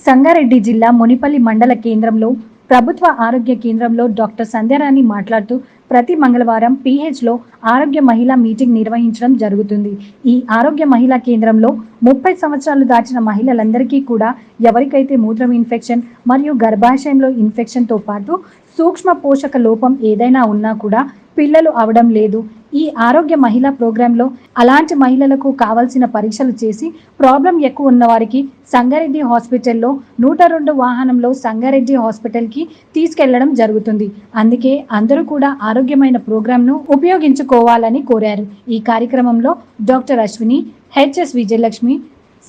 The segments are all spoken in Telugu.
సంగారెడ్డి జిల్లా మునిపల్లి మండల కేంద్రంలో ప్రభుత్వ ఆరోగ్య కేంద్రంలో డాక్టర్ సంధ్యారాణి మాట్లాడుతూ ప్రతి మంగళవారం PHలో ఆరోగ్య మహిళా మీటింగ్ నిర్వహించడం జరుగుతుంది. ఈ ఆరోగ్య మహిళా కేంద్రంలో 30 సంవత్సరాలు దాటిన మహిళలందరికీ కూడా ఎవరికైతే మూత్రం ఇన్ఫెక్షన్ మరియు గర్భాశయంలో ఇన్ఫెక్షన్తో పాటు సూక్ష్మ పోషక లోపం ఏదైనా ఉన్నా కూడా పిల్లలు అవడం లేదు. ఈ ఆరోగ్య మహిళా ప్రోగ్రాంలో అలాంటి మహిళలకు కావాల్సిన పరీక్షలు చేసి ప్రాబ్లం ఎక్కువ ఉన్న వారికి సంగారెడ్డి హాస్పిటల్లో 102 వాహనంలో సంగారెడ్డి హాస్పిటల్కి తీసుకెళ్లడం జరుగుతుంది. అందుకే అందరూ కూడా ఆరోగ్యమైన ప్రోగ్రాంను ఉపయోగించుకోవాలని కోరారు. ఈ కార్యక్రమంలో doctor Ashwini, HS Vijayalakshmi,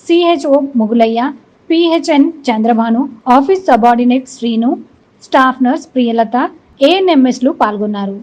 CHO Mugulaiah, PHN Chandrabhanu, office subordinate Srinu, staff nurse Priyalatha, ANMSలు పాల్గొన్నారు.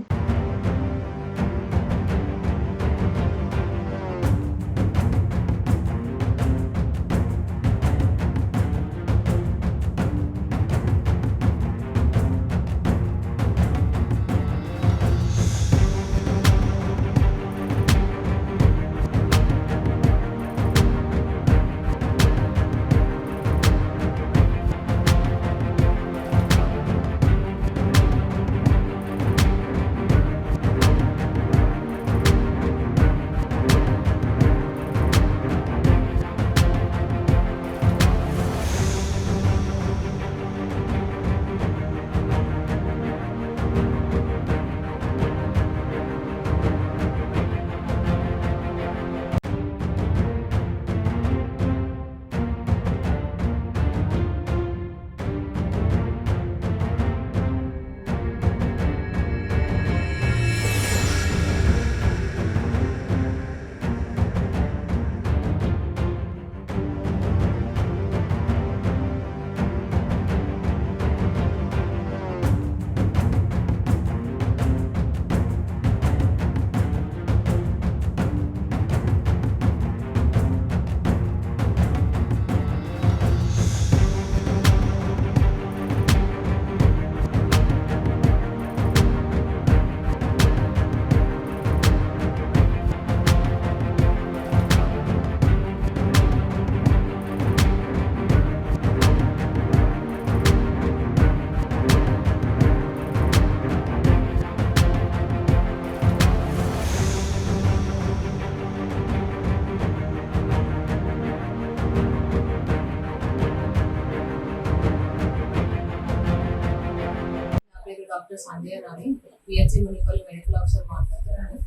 Doctor Sandhyarani, PHC Munipalli medical officer మాట్లాడుతున్నాను.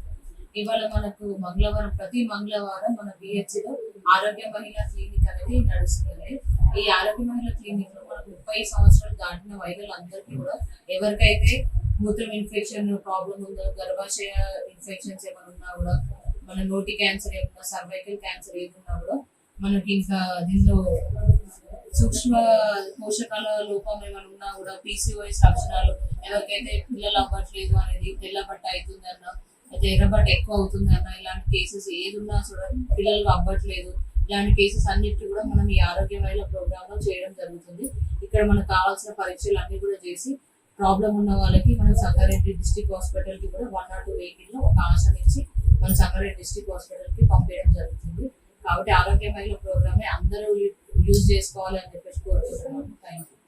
ఇవాళ మనకు ప్రతి మంగళవారం మన PHCలో ఆరోగ్య మహిళా క్లినిక్ అనేది నడుస్తుంది. ఈ ఆరోగ్య మహిళా క్లినిక్ లో మనకు 30 సంవత్సరాలు దాటిన మహిళలందరికీ కూడా ఎవరికైతే మూత్రం ఇన్ఫెక్షన్ ప్రాబ్లం ఉందో, గర్భాశయ ఇన్ఫెక్షన్స్ ఏమైనా ఉన్నా కూడా, మన నోటి క్యాన్సర్ ఏమన్నా, సర్వైకల్ క్యాన్సర్ ఏమున్నా కూడా మనకి ఇంకా దీనిలో సూక్ష్మ పోషకాల లోపం ఏమైనా ఉన్నా కూడా, PCOS లక్షణాలు, ఎవరికైతే పిల్లలు అవ్వట్లేదు అనేది, తెల్లబట్ట అవుతుందన్న, అయితే ఎర్రబట్ట ఎక్కువ అవుతుందన్న, ఇలాంటి కేసెస్ ఏది ఉన్నా కూడా పిల్లలు అవ్వట్లేదు, ఇలాంటి కేసెస్ అన్నిటి కూడా మనం ఈ ఆరోగ్య మహిళా ప్రోగ్రామ్ లో చేయడం జరుగుతుంది. ఇక్కడ మనకు కావాల్సిన పరీక్షలు అన్ని కూడా చేసి ప్రాబ్లం ఉన్న వాళ్ళకి మనం సంగారెడ్డి డిస్ట్రిక్ట్ హాస్పిటల్ కి కూడా 102 వెహికల్ లో ఒక ఆశ ఇచ్చి మన సంగారెడ్డి డిస్ట్రిక్ట్ హాస్పిటల్ కి పంపించడం జరుగుతుంది. కాబట్టి ఆరోగ్య మహిళా ప్రోగ్రామ్ అందరూ యూజ్ చేసుకోవాలి అని చెప్పేసి కోరుకుంటున్నాను. Thank you.